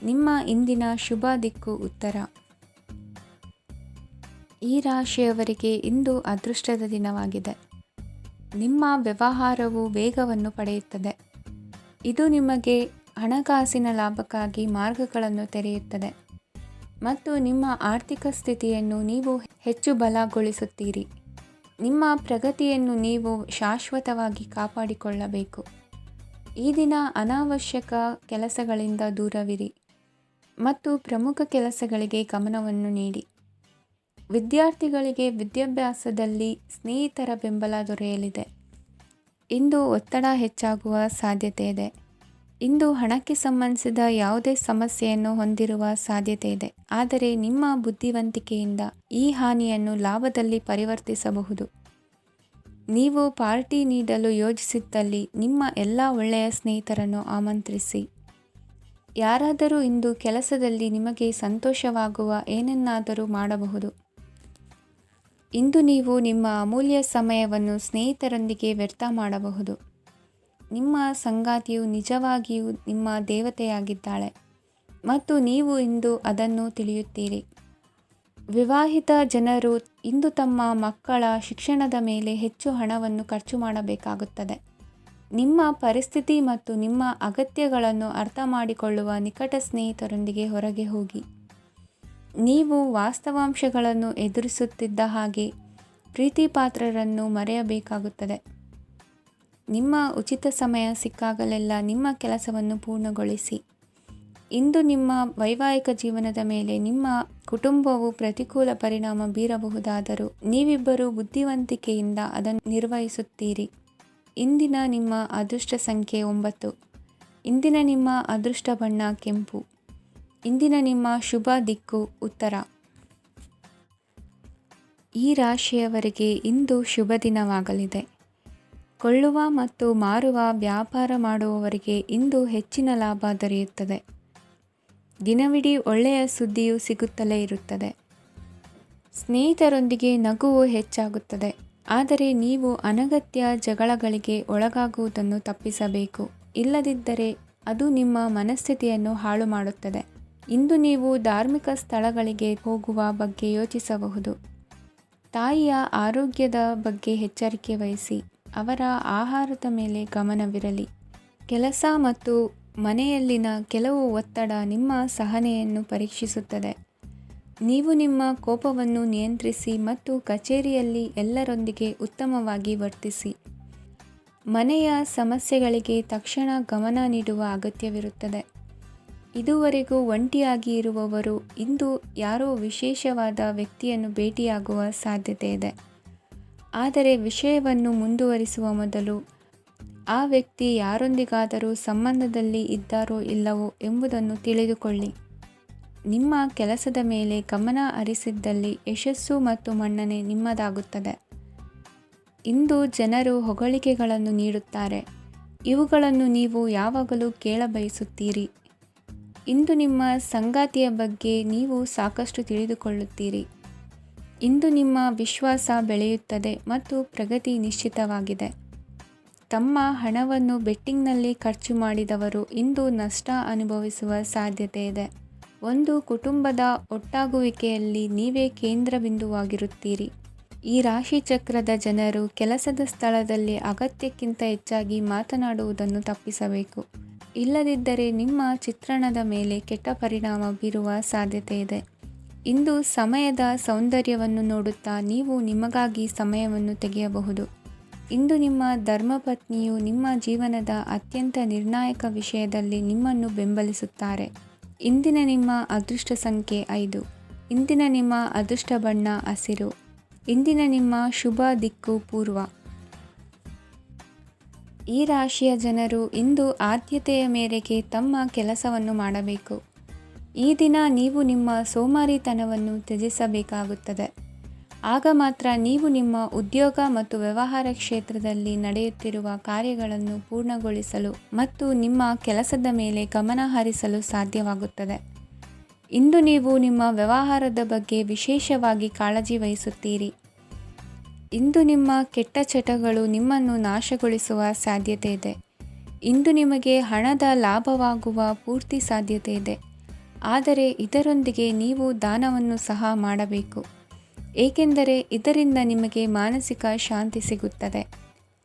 [SPEAKER 1] ನಿಮ್ಮ ಇಂದಿನ ಶುಭ ದಿಕ್ಕು ಉತ್ತರ. ಈ ರಾಶಿಯವರಿಗೆ ಇಂದು ಅದೃಷ್ಟದ ದಿನವಾಗಿದೆ. ನಿಮ್ಮ ವ್ಯವಹಾರವು ವೇಗವನ್ನು ಪಡೆಯುತ್ತದೆ. ಇದು ನಿಮಗೆ ಹಣಕಾಸಿನ ಲಾಭಕ್ಕಾಗಿ ಮಾರ್ಗಗಳನ್ನು ತೆರೆಯುತ್ತದೆ ಮತ್ತು ನಿಮ್ಮ ಆರ್ಥಿಕ ಸ್ಥಿತಿಯನ್ನು ನೀವು ಹೆಚ್ಚು ಬಲಗೊಳಿಸುತ್ತೀರಿ. ನಿಮ್ಮ ಪ್ರಗತಿಯನ್ನು ನೀವು ಶಾಶ್ವತವಾಗಿ ಕಾಪಾಡಿಕೊಳ್ಳಬೇಕು. ಈ ದಿನ ಅನಾವಶ್ಯಕ ಕೆಲಸಗಳಿಂದ ದೂರವಿರಿ ಮತ್ತು ಪ್ರಮುಖ ಕೆಲಸಗಳಿಗೆ ಗಮನವನ್ನು ನೀಡಿ. ವಿದ್ಯಾರ್ಥಿಗಳಿಗೆ ವಿದ್ಯಾಭ್ಯಾಸದಲ್ಲಿ ಸ್ನೇಹಿತರ ಬೆಂಬಲ ದೊರೆಯಲಿದೆ. ಇಂದು ಒತ್ತಡ ಹೆಚ್ಚಾಗುವ ಸಾಧ್ಯತೆ ಇದೆ. ಇಂದು ಹಣಕ್ಕೆ ಸಂಬಂಧಿಸಿದ ಯಾವುದೇ ಸಮಸ್ಯೆಯನ್ನು ಹೊಂದಿರುವ ಸಾಧ್ಯತೆ ಇದೆ, ಆದರೆ ನಿಮ್ಮ ಬುದ್ಧಿವಂತಿಕೆಯಿಂದ ಈ ಹಾನಿಯನ್ನು ಲಾಭದಲ್ಲಿ ಪರಿವರ್ತಿಸಬಹುದು. ನೀವು ಪಾರ್ಟಿ ನೀಡಲು ಯೋಜಿಸಿದ್ದಲ್ಲಿ ನಿಮ್ಮ ಎಲ್ಲ ಒಳ್ಳೆಯ ಸ್ನೇಹಿತರನ್ನು ಆಮಂತ್ರಿಸಿ. ಯಾರಾದರೂ ಇಂದು ಕೆಲಸದಲ್ಲಿ ನಿಮಗೆ ಸಂತೋಷವಾಗುವ ಏನನ್ನಾದರೂ ಮಾಡಬಹುದು. ಇಂದು ನೀವು ನಿಮ್ಮ ಅಮೂಲ್ಯ ಸಮಯವನ್ನು ಸ್ನೇಹಿತರೊಂದಿಗೆ ವ್ಯರ್ಥ ಮಾಡಬಹುದು. ನಿಮ್ಮ ಸಂಗಾತಿಯು ನಿಜವಾಗಿಯೂ ನಿಮ್ಮ ದೇವತೆಯಾಗಿದ್ದಾಳೆ ಮತ್ತು ನೀವು ಇಂದು ಅದನ್ನು ತಿಳಿಯುತ್ತೀರಿ. ವಿವಾಹಿತ ಜನರು ಇಂದು ತಮ್ಮ ಮಕ್ಕಳ ಶಿಕ್ಷಣದ ಮೇಲೆ ಹೆಚ್ಚು ಹಣವನ್ನು ಖರ್ಚು ಮಾಡಬೇಕಾಗುತ್ತದೆ. ನಿಮ್ಮ ಪರಿಸ್ಥಿತಿ ಮತ್ತು ನಿಮ್ಮ ಅಗತ್ಯಗಳನ್ನು ಅರ್ಥ ಮಾಡಿಕೊಳ್ಳುವ ನಿಕಟ ಸ್ನೇಹಿತರೊಂದಿಗೆ ಹೊರಗೆ ಹೋಗಿ. ನೀವು ವಾಸ್ತವಾಂಶಗಳನ್ನು ಎದುರಿಸುತ್ತಿದ್ದ ಹಾಗೆ ಪ್ರೀತಿಪಾತ್ರರನ್ನು ಮರೆಯಬೇಕಾಗುತ್ತದೆ. ನಿಮ್ಮ ಉಚಿತ ಸಮಯ ಸಿಕ್ಕಾಗಲೆಲ್ಲ ನಿಮ್ಮ ಕೆಲಸವನ್ನು ಪೂರ್ಣಗೊಳಿಸಿ. ಇಂದು ನಿಮ್ಮ ವೈವಾಹಿಕ ಜೀವನದ ಮೇಲೆ ನಿಮ್ಮ ಕುಟುಂಬವು ಪ್ರತಿಕೂಲ ಪರಿಣಾಮ ಬೀರಬಹುದಾದರೂ ನೀವಿಬ್ಬರು ಬುದ್ಧಿವಂತಿಕೆಯಿಂದ ಅದನ್ನು ನಿರ್ವಹಿಸುತ್ತೀರಿ. ಇಂದಿನ ನಿಮ್ಮ ಅದೃಷ್ಟ ಸಂಖ್ಯೆ 9. ಇಂದಿನ ನಿಮ್ಮ ಅದೃಷ್ಟ ಬಣ್ಣ ಕೆಂಪು. ಇಂದಿನ ನಿಮ್ಮ ಶುಭ ದಿಕ್ಕು ಉತ್ತರ. ಈ ರಾಶಿಯವರಿಗೆ ಇಂದು ಶುಭ ದಿನವಾಗಲಿದೆ. ಕೊಳ್ಳುವ ಮತ್ತು ಮಾರುವ ವ್ಯಾಪಾರ ಮಾಡುವವರಿಗೆ ಇಂದು ಹೆಚ್ಚಿನ ಲಾಭ ದೊರೆಯುತ್ತದೆ. ದಿನವಿಡೀ ಒಳ್ಳೆಯ ಸುದ್ದಿಯು ಸಿಗುತ್ತಲೇ ಇರುತ್ತದೆ. ಸ್ನೇಹಿತರೊಂದಿಗೆ ನಗುವು ಹೆಚ್ಚಾಗುತ್ತದೆ. ಆದರೆ ನೀವು ಅನಗತ್ಯ ಜಗಳಗಳಿಗೆ ಒಳಗಾಗುವುದನ್ನು ತಪ್ಪಿಸಬೇಕು. ಇಲ್ಲದಿದ್ದರೆ ಅದು ನಿಮ್ಮ ಮನಸ್ಥಿತಿಯನ್ನು ಹಾಳು ಮಾಡುತ್ತದೆ. ಇಂದು ನೀವು ಧಾರ್ಮಿಕ ಸ್ಥಳಗಳಿಗೆ ಹೋಗುವ ಬಗ್ಗೆ ಯೋಚಿಸಬಹುದು. ತಾಯಿಯ ಆರೋಗ್ಯದ ಬಗ್ಗೆ ಎಚ್ಚರಿಕೆ ವಹಿಸಿ. ಅವರ ಆಹಾರದ ಮೇಲೆ ಗಮನವಿರಲಿ. ಕೆಲಸ ಮತ್ತು ಮನೆಯಲ್ಲಿನ ಕೆಲವು ಒತ್ತಡ ನಿಮ್ಮ ಸಹನೆಯನ್ನು ಪರೀಕ್ಷಿಸುತ್ತದೆ. ನೀವು ನಿಮ್ಮ ಕೋಪವನ್ನು ನಿಯಂತ್ರಿಸಿ ಮತ್ತು ಕಚೇರಿಯಲ್ಲಿ ಎಲ್ಲರೊಂದಿಗೆ ಉತ್ತಮವಾಗಿ ವರ್ತಿಸಿ. ಮನೆಯ ಸಮಸ್ಯೆಗಳಿಗೆ ತಕ್ಷಣ ಗಮನ ನೀಡುವ ಅಗತ್ಯವಿರುತ್ತದೆ. ಇದುವರೆಗೂ ಒಂಟಿಯಾಗಿ ಇರುವವರು ಇಂದು ಯಾರೋ ವಿಶೇಷವಾದ ವ್ಯಕ್ತಿಯನ್ನು ಭೇಟಿಯಾಗುವ ಸಾಧ್ಯತೆ ಇದೆ. ಆದರೆ ವಿಷಯವನ್ನು ಮುಂದುವರಿಸುವ ಮೊದಲು ಆ ವ್ಯಕ್ತಿ ಯಾರೊಂದಿಗಾದರೂ ಸಂಬಂಧದಲ್ಲಿ ಇದ್ದಾರೋ ಇಲ್ಲವೋ ಎಂಬುದನ್ನು ತಿಳಿದುಕೊಳ್ಳಿ. ನಿಮ್ಮ ಕೆಲಸದ ಮೇಲೆ ಗಮನ ಹರಿಸಿದ್ದಲ್ಲಿ ಯಶಸ್ಸು ಮತ್ತು ಮನ್ನಣೆ ನಿಮ್ಮದಾಗುತ್ತದೆ. ಇಂದು ಜನರು ಹೊಗಳಿಕೆಗಳನ್ನು ನೀಡುತ್ತಾರೆ. ಇವುಗಳನ್ನು ನೀವು ಯಾವಾಗಲೂ ಕೇಳಬಯಸುತ್ತೀರಿ. ಇಂದು ನಿಮ್ಮ ಸಂಗಾತಿಯ ಬಗ್ಗೆ ನೀವು ಸಾಕಷ್ಟು ತಿಳಿದುಕೊಳ್ಳುತ್ತೀರಿ. ಇಂದು ನಿಮ್ಮ ವಿಶ್ವಾಸ ಬೆಳೆಯುತ್ತದೆ ಮತ್ತು ಪ್ರಗತಿ ನಿಶ್ಚಿತವಾಗಿದೆ. ತಮ್ಮ ಹಣವನ್ನು ಬೆಟ್ಟಿಂಗ್ನಲ್ಲಿ ಖರ್ಚು ಮಾಡಿದವರು ಇಂದು ನಷ್ಟ ಅನುಭವಿಸುವ ಸಾಧ್ಯತೆ ಇದೆ. ಒಂದು ಕುಟುಂಬದ ಒಟ್ಟಾಗುವಿಕೆಯಲ್ಲಿ ನೀವೇ ಕೇಂದ್ರ ಬಿಂದುವಾಗಿರುತ್ತೀರಿ. ಈ ರಾಶಿ ಚಕ್ರದ ಜನರು ಕೆಲಸದ ಸ್ಥಳದಲ್ಲಿ ಅಗತ್ಯಕ್ಕಿಂತ ಹೆಚ್ಚಾಗಿ ಮಾತನಾಡುವುದನ್ನು ತಪ್ಪಿಸಬೇಕು. ಇಲ್ಲದಿದ್ದರೆ ನಿಮ್ಮ ಚಿತ್ರಣದ ಮೇಲೆ ಕೆಟ್ಟ ಪರಿಣಾಮ ಬೀರುವ ಸಾಧ್ಯತೆ ಇದೆ. ಇಂದು ಸಮಯದ ಸೌಂದರ್ಯವನ್ನು ನೋಡುತ್ತಾ ನೀವು ನಿಮಗಾಗಿ ಸಮಯವನ್ನು ತೆಗೆಯಬಹುದು. ಇಂದು ನಿಮ್ಮ ಧರ್ಮಪತ್ನಿಯು ನಿಮ್ಮ ಜೀವನದ ಅತ್ಯಂತ ನಿರ್ಣಾಯಕ ವಿಷಯದಲ್ಲಿ ನಿಮ್ಮನ್ನು ಬೆಂಬಲಿಸುತ್ತಾರೆ. ಇಂದಿನ ನಿಮ್ಮ ಅದೃಷ್ಟ ಸಂಖ್ಯೆ 5. ಇಂದಿನ ನಿಮ್ಮ ಅದೃಷ್ಟ ಬಣ್ಣ ಹಸಿರು. ಇಂದಿನ ನಿಮ್ಮ ಶುಭ ದಿಕ್ಕು ಪೂರ್ವ. ಈ ರಾಶಿಯ ಜನರು ಇಂದು ಆದ್ಯತೆಯ ಮೇರೆಗೆ ತಮ್ಮ ಕೆಲಸವನ್ನು ಮಾಡಬೇಕು. ಈ ದಿನ ನೀವು ನಿಮ್ಮ ಸೋಮಾರಿತನವನ್ನು ತ್ಯಜಿಸಬೇಕಾಗುತ್ತದೆ. ಆಗ ಮಾತ್ರ ನೀವು ನಿಮ್ಮ ಉದ್ಯೋಗ ಮತ್ತು ವ್ಯವಹಾರ ಕ್ಷೇತ್ರದಲ್ಲಿ ನಡೆಯುತ್ತಿರುವ ಕಾರ್ಯಗಳನ್ನು ಪೂರ್ಣಗೊಳಿಸಲು ಮತ್ತು ನಿಮ್ಮ ಕೆಲಸದ ಮೇಲೆ ಗಮನ ಹರಿಸಲು ಸಾಧ್ಯವಾಗುತ್ತದೆ. ಇಂದು ನೀವು ನಿಮ್ಮ ವ್ಯವಹಾರದ ಬಗ್ಗೆ ವಿಶೇಷವಾಗಿ ಕಾಳಜಿ ವಹಿಸುತ್ತೀರಿ. ಇಂದು ನಿಮ್ಮ ಕೆಟ್ಟ ಚಟಗಳು ನಿಮ್ಮನ್ನು ನಾಶಗೊಳಿಸುವ ಸಾಧ್ಯತೆ ಇದೆ. ಇಂದು ನಿಮಗೆ ಹಣದ ಲಾಭವಾಗುವ ಪೂರ್ತಿ ಸಾಧ್ಯತೆ ಇದೆ. ಆದರೆ ಇದರೊಂದಿಗೆ ನೀವು ದಾನವನ್ನು ಸಹ ಮಾಡಬೇಕು. ಏಕೆಂದರೆ ಇದರಿಂದ ನಿಮಗೆ ಮಾನಸಿಕ ಶಾಂತಿ ಸಿಗುತ್ತದೆ.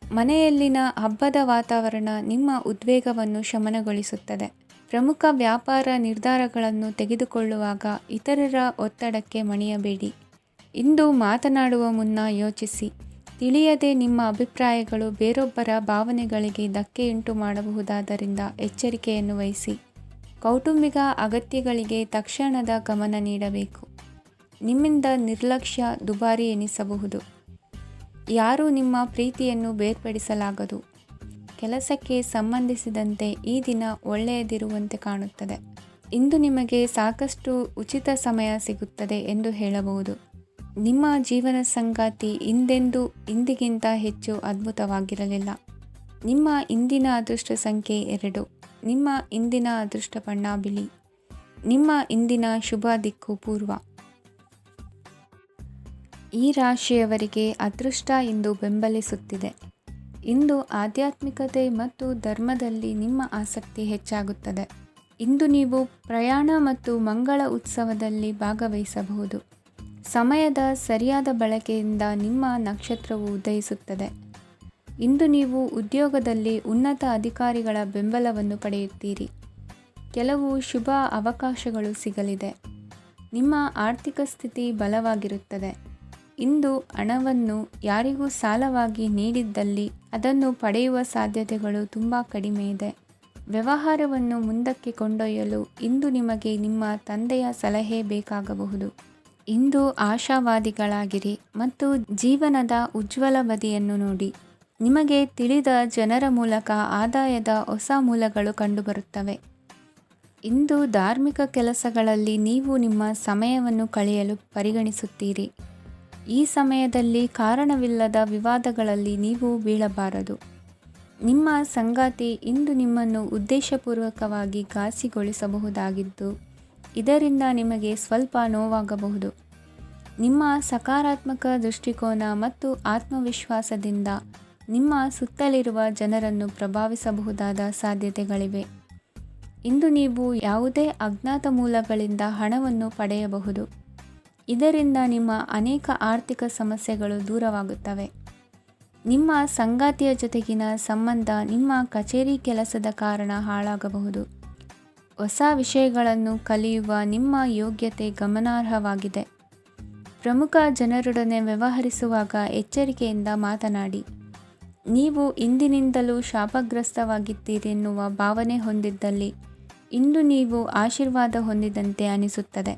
[SPEAKER 1] ಮನೆಯಲ್ಲಿನ ಹಬ್ಬದ ವಾತಾವರಣ ನಿಮ್ಮ ಉದ್ವೇಗವನ್ನು ಶಮನಗೊಳಿಸುತ್ತದೆ. ಪ್ರಮುಖ ವ್ಯಾಪಾರ ನಿರ್ಧಾರಗಳನ್ನು ತೆಗೆದುಕೊಳ್ಳುವಾಗ ಇತರರ ಒತ್ತಡಕ್ಕೆ ಮಣಿಯಬೇಡಿ. ಇಂದು ಮಾತನಾಡುವ ಮುನ್ನ ಯೋಚಿಸಿ. ತಿಳಿಯದೆ ನಿಮ್ಮ ಅಭಿಪ್ರಾಯಗಳು ಬೇರೊಬ್ಬರ ಭಾವನೆಗಳಿಗೆ ಧಕ್ಕೆಯುಂಟು ಮಾಡಬಹುದಾದ್ದರಿಂದ ಎಚ್ಚರಿಕೆಯನ್ನು ವಹಿಸಿ. ಕೌಟುಂಬಿಕ ಅಗತ್ಯಗಳಿಗೆ ತಕ್ಷಣದ ಗಮನ ನೀಡಬೇಕು. ನಿಮ್ಮಿಂದ ನಿರ್ಲಕ್ಷ್ಯ ದುಬಾರಿ ಎನಿಸಬಹುದು. ಯಾರೂ ನಿಮ್ಮ ಪ್ರೀತಿಯನ್ನು ಬೇರ್ಪಡಿಸಲಾಗದು. ಕೆಲಸಕ್ಕೆ ಸಂಬಂಧಿಸಿದಂತೆ ಈ ದಿನ ಒಳ್ಳೆಯದಿರುವಂತೆ ಕಾಣುತ್ತದೆ. ಇಂದು ನಿಮಗೆ ಸಾಕಷ್ಟು ಉಚಿತ ಸಮಯ ಸಿಗುತ್ತದೆ ಎಂದು ಹೇಳಬಹುದು. ನಿಮ್ಮ ಜೀವನ ಸಂಗಾತಿ ಇಂದೆಂದೂ ಇಂದಿಗಿಂತ ಹೆಚ್ಚು ಅದ್ಭುತವಾಗಿರಲಿಲ್ಲ. ನಿಮ್ಮ ಇಂದಿನ ಅದೃಷ್ಟ ಸಂಖ್ಯೆ 2. ನಿಮ್ಮ ಇಂದಿನ ಅದೃಷ್ಟ ಬಣ್ಣ ಬಿಳಿ. ನಿಮ್ಮ ಇಂದಿನ ಶುಭ ದಿಕ್ಕು ಪೂರ್ವ. ಈ ರಾಶಿಯವರಿಗೆ ಅದೃಷ್ಟ ಇಂದು ಬೆಂಬಲಿಸುತ್ತಿದೆ. ಇಂದು ಆಧ್ಯಾತ್ಮಿಕತೆ ಮತ್ತು ಧರ್ಮದಲ್ಲಿ ನಿಮ್ಮ ಆಸಕ್ತಿ ಹೆಚ್ಚಾಗುತ್ತದೆ. ಇಂದು ನೀವು ಪ್ರಯಾಣ ಮತ್ತು ಮಂಗಳ ಉತ್ಸವದಲ್ಲಿ ಭಾಗವಹಿಸಬಹುದು. ಸಮಯದ ಸರಿಯಾದ ಬಳಕೆಯಿಂದ ನಿಮ್ಮ ನಕ್ಷತ್ರವು ಉದಯಿಸುತ್ತದೆ. ಇಂದು ನೀವು ಉದ್ಯೋಗದಲ್ಲಿ ಉನ್ನತ ಅಧಿಕಾರಿಗಳ ಬೆಂಬಲವನ್ನು ಪಡೆಯುತ್ತೀರಿ. ಕೆಲವು ಶುಭ ಅವಕಾಶಗಳು ಸಿಗಲಿದೆ. ನಿಮ್ಮ ಆರ್ಥಿಕ ಸ್ಥಿತಿ ಬಲವಾಗಿರುತ್ತದೆ. ಇಂದು ಹಣವನ್ನು ಯಾರಿಗೂ ಸಾಲವಾಗಿ ನೀಡಿದ್ದಲ್ಲಿ ಅದನ್ನು ಪಡೆಯುವ ಸಾಧ್ಯತೆಗಳು ತುಂಬ ಕಡಿಮೆ ಇದೆ. ವ್ಯವಹಾರವನ್ನು ಮುಂದಕ್ಕೆ ಕೊಂಡೊಯ್ಯಲು ಇಂದು ನಿಮಗೆ ನಿಮ್ಮ ತಂದೆಯ ಸಲಹೆ ಬೇಕಾಗಬಹುದು. ಇಂದು ಆಶಾವಾದಿಗಳಾಗಿರಿ ಮತ್ತು ಜೀವನದ ಉಜ್ವಲ ಬದಿಯನ್ನು ನೋಡಿ. ನಿಮಗೆ ತಿಳಿದ ಜನರ ಮೂಲಕ ಆದಾಯದ ಹೊಸ ಮೂಲಗಳು ಕಂಡುಬರುತ್ತವೆ. ಇಂದು ಧಾರ್ಮಿಕ ಕೆಲಸಗಳಲ್ಲಿ ನೀವು ನಿಮ್ಮ ಸಮಯವನ್ನು ಕಳೆಯಲು ಪರಿಗಣಿಸುತ್ತೀರಿ. ಈ ಸಮಯದಲ್ಲಿ ಕಾರಣವಿಲ್ಲದ ವಿವಾದಗಳಲ್ಲಿ ನೀವು ಬೀಳಬಾರದು. ನಿಮ್ಮ ಸಂಗಾತಿ ಇಂದು ನಿಮ್ಮನ್ನು ಉದ್ದೇಶಪೂರ್ವಕವಾಗಿ ಘಾಸಿಗೊಳಿಸಬಹುದಾಗಿದ್ದು, ಇದರಿಂದ ನಿಮಗೆ ಸ್ವಲ್ಪ ನೋವಾಗಬಹುದು. ನಿಮ್ಮ ಸಕಾರಾತ್ಮಕ ದೃಷ್ಟಿಕೋನ ಮತ್ತು ಆತ್ಮವಿಶ್ವಾಸದಿಂದ ನಿಮ್ಮ ಸುತ್ತಲಿರುವ ಜನರನ್ನು ಪ್ರಭಾವಿಸಬಹುದಾದ ಸಾಧ್ಯತೆಗಳಿವೆ. ಇಂದು ನೀವು ಯಾವುದೇ ಅಜ್ಞಾತ ಮೂಲಗಳಿಂದ ಹಣವನ್ನು ಪಡೆಯಬಹುದು. ಇದರಿಂದ ನಿಮ್ಮ ಅನೇಕ ಆರ್ಥಿಕ ಸಮಸ್ಯೆಗಳು ದೂರವಾಗುತ್ತವೆ. ನಿಮ್ಮ ಸಂಗಾತಿಯ ಜೊತೆಗಿನ ಸಂಬಂಧ ನಿಮ್ಮ ಕಚೇರಿ ಕೆಲಸದ ಕಾರಣ ಹಾಳಾಗಬಹುದು. ಹೊಸ ವಿಷಯಗಳನ್ನು ಕಲಿಯುವ ನಿಮ್ಮ ಯೋಗ್ಯತೆ ಗಮನಾರ್ಹವಾಗಿದೆ. ಪ್ರಮುಖ ಜನರೊಡನೆ ವ್ಯವಹರಿಸುವಾಗ ಎಚ್ಚರಿಕೆಯಿಂದ ಮಾತನಾಡಿ. ನೀವು ಇಂದಿನಿಂದಲೂ ಶಾಪಗ್ರಸ್ತವಾಗಿದ್ದೀರೆನ್ನುವ ಭಾವನೆ ಹೊಂದಿದ್ದಲ್ಲಿ ಇಂದು ನೀವು ಆಶೀರ್ವಾದ ಹೊಂದಿದಂತೆ ಅನಿಸುತ್ತದೆ.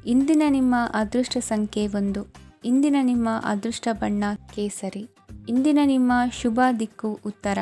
[SPEAKER 1] ಇಂದಿನ ನಿಮ್ಮ ಅದೃಷ್ಟ ಸಂಖ್ಯೆ 1. ಇಂದಿನ ನಿಮ್ಮ ಅದೃಷ್ಟ ಬಣ್ಣ ಕೇಸರಿ. ಇಂದಿನ ನಿಮ್ಮ ಶುಭ ದಿಕ್ಕು ಉತ್ತರ.